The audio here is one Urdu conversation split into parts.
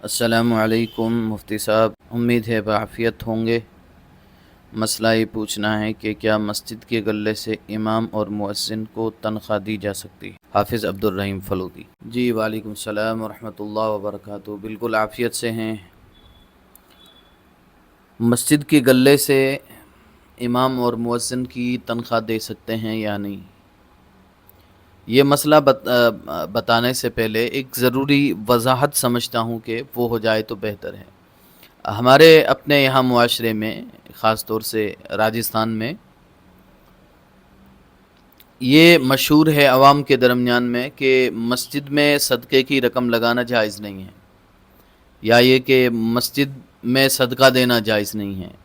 السلام علیکم مفتی صاحب، امید ہے بعافیت ہوں گے۔ مسئلہ یہ پوچھنا ہے کہ کیا مسجد کے گلے سے امام اور مؤذن کو تنخواہ دی جا سکتی ہے؟ حافظ عبد الرحیم فلودی۔ جی وعلیکم السلام ورحمۃ اللہ وبرکاتہ، بالکل عافیت سے ہیں۔ مسجد کے گلے سے امام اور مؤذن کی تنخواہ دے سکتے ہیں یا نہیں، یہ مسئلہ بتانے سے پہلے ایک ضروری وضاحت سمجھتا ہوں کہ وہ ہو جائے تو بہتر ہے۔ ہمارے اپنے یہاں معاشرے میں، خاص طور سے راجستھان میں، یہ مشہور ہے عوام کے درمیان میں کہ مسجد میں صدقے کی رقم لگانا جائز نہیں ہے، یا یہ کہ مسجد میں صدقہ دینا جائز نہیں ہے۔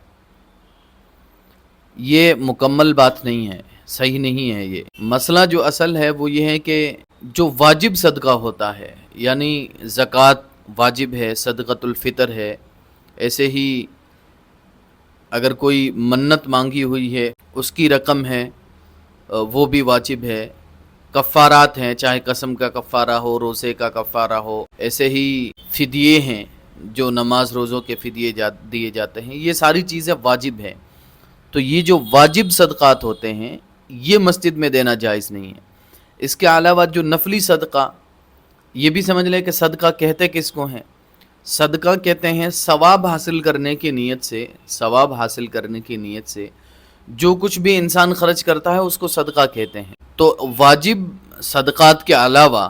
یہ مکمل بات نہیں ہے، صحیح نہیں ہے۔ یہ مسئلہ جو اصل ہے وہ یہ ہے کہ جو واجب صدقہ ہوتا ہے، یعنی زکوٰۃ واجب ہے، صدقۃ الفطر ہے، ایسے ہی اگر کوئی منت مانگی ہوئی ہے اس کی رقم ہے، وہ بھی واجب ہے۔ کفارات ہیں، چاہے قسم کا کفارہ ہو، روزے کا کفارہ ہو، ایسے ہی فدیے ہیں جو نماز روزوں کے فدیے دیے جاتے ہیں، یہ ساری چیزیں واجب ہیں۔ تو یہ جو واجب صدقات ہوتے ہیں یہ مسجد میں دینا جائز نہیں ہے۔ اس کے علاوہ جو نفلی صدقہ، یہ بھی سمجھ لیں کہ صدقہ کہتے کس کو ہیں؟ صدقہ کہتے ہیں ثواب حاصل کرنے کی نیت سے، ثواب حاصل کرنے کی نیت سے جو کچھ بھی انسان خرچ کرتا ہے اس کو صدقہ کہتے ہیں۔ تو واجب صدقات کے علاوہ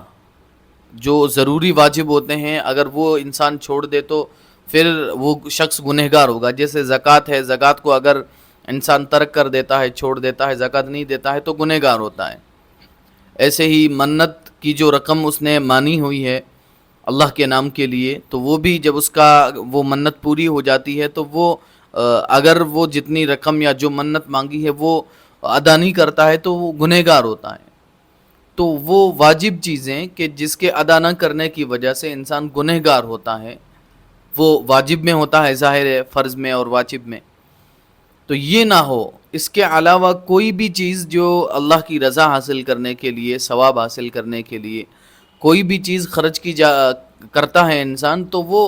جو ضروری واجب ہوتے ہیں، اگر وہ انسان چھوڑ دے تو پھر وہ شخص گنہگار ہوگا۔ جیسے زکوٰۃ ہے، زکوٰۃ کو اگر انسان ترک کر دیتا ہے، چھوڑ دیتا ہے، زکوٰۃ نہیں دیتا ہے تو گنہگار ہوتا ہے۔ ایسے ہی منت کی جو رقم اس نے مانی ہوئی ہے اللہ کے نام کے لیے، تو وہ بھی جب اس کا وہ منت پوری ہو جاتی ہے تو وہ اگر وہ جتنی رقم یا جو منت مانگی ہے وہ ادا نہیں کرتا ہے تو وہ گنہگار ہوتا ہے۔ تو وہ واجب چیزیں کہ جس کے ادا نہ کرنے کی وجہ سے انسان گنہگار ہوتا ہے، وہ واجب میں ہوتا ہے، ظاہر ہے، فرض میں اور واجب میں۔ تو یہ نہ ہو، اس کے علاوہ کوئی بھی چیز جو اللہ کی رضا حاصل کرنے کے لیے، ثواب حاصل کرنے کے لیے کوئی بھی چیز خرچ کرتا ہے انسان تو وہ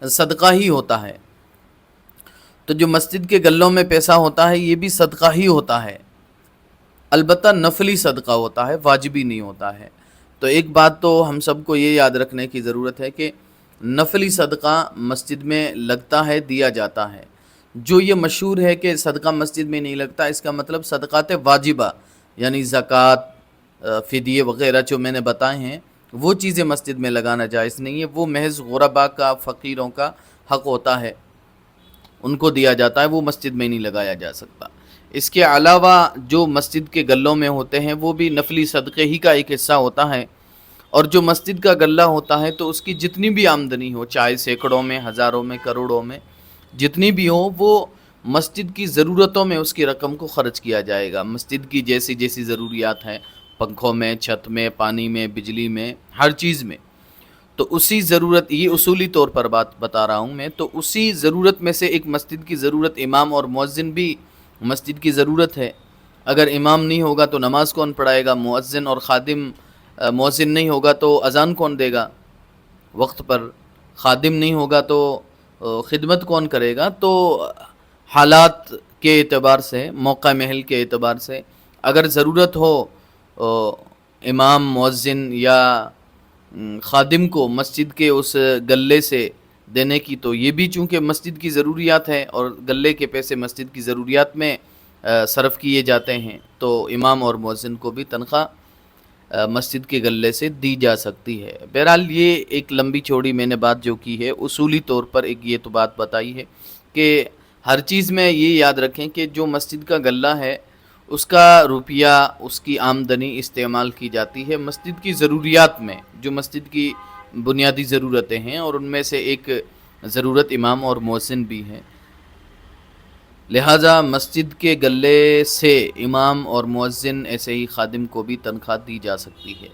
صدقہ ہی ہوتا ہے۔ تو جو مسجد کے گلوں میں پیسہ ہوتا ہے یہ بھی صدقہ ہی ہوتا ہے، البتہ نفلی صدقہ ہوتا ہے، واجبی نہیں ہوتا ہے۔ تو ایک بات تو ہم سب کو یہ یاد رکھنے کی ضرورت ہے کہ نفلی صدقہ مسجد میں لگتا ہے، دیا جاتا ہے۔ جو یہ مشہور ہے کہ صدقہ مسجد میں نہیں لگتا، اس کا مطلب صدقات واجبہ یعنی زکوٰۃ، فدیے وغیرہ جو میں نے بتائے ہیں، وہ چیزیں مسجد میں لگانا جائز نہیں ہے۔ وہ محض غرباء کا، فقیروں کا حق ہوتا ہے، ان کو دیا جاتا ہے، وہ مسجد میں نہیں لگایا جا سکتا۔ اس کے علاوہ جو مسجد کے گلوں میں ہوتے ہیں وہ بھی نفلی صدقے ہی کا ایک حصہ ہوتا ہے، اور جو مسجد کا گلہ ہوتا ہے تو اس کی جتنی بھی آمدنی ہو، چاہے سینکڑوں میں، ہزاروں میں، کروڑوں میں، جتنی بھی ہو، وہ مسجد کی ضرورتوں میں اس کی رقم کو خرچ کیا جائے گا۔ مسجد کی جیسی جیسی ضروریات ہیں، پنکھوں میں، چھت میں، پانی میں، بجلی میں، ہر چیز میں، تو اسی ضرورت، یہ اصولی طور پر بات بتا رہا ہوں میں، تو اسی ضرورت میں سے ایک مسجد کی ضرورت امام اور مؤذن بھی مسجد کی ضرورت ہے۔ اگر امام نہیں ہوگا تو نماز کون پڑھائے گا؟ مؤذن اور خادم، مؤذن نہیں ہوگا تو اذان کون دے گا وقت پر؟ خادم نہیں ہوگا تو خدمت کون کرے گا؟ تو حالات کے اعتبار سے، موقع محل کے اعتبار سے اگر ضرورت ہو امام، مؤذن یا خادم کو مسجد کے اس گلے سے دینے کی، تو یہ بھی چونکہ مسجد کی ضروریات ہے اور گلے کے پیسے مسجد کی ضروریات میں صرف کیے جاتے ہیں، تو امام اور مؤذن کو بھی تنخواہ مسجد کے گلے سے دی جا سکتی ہے۔ بہرحال یہ ایک لمبی چوڑی میں نے بات جو کی ہے، اصولی طور پر ایک یہ تو بات بتائی ہے کہ ہر چیز میں یہ یاد رکھیں کہ جو مسجد کا گلہ ہے اس کا روپیہ، اس کی آمدنی استعمال کی جاتی ہے مسجد کی ضروریات میں، جو مسجد کی بنیادی ضرورتیں ہیں، اور ان میں سے ایک ضرورت امام اور مؤذن بھی ہے۔ لہٰذا مسجد کے گلے سے امام اور مؤذن، ایسے ہی خادم کو بھی تنخواہ دی جا سکتی ہے۔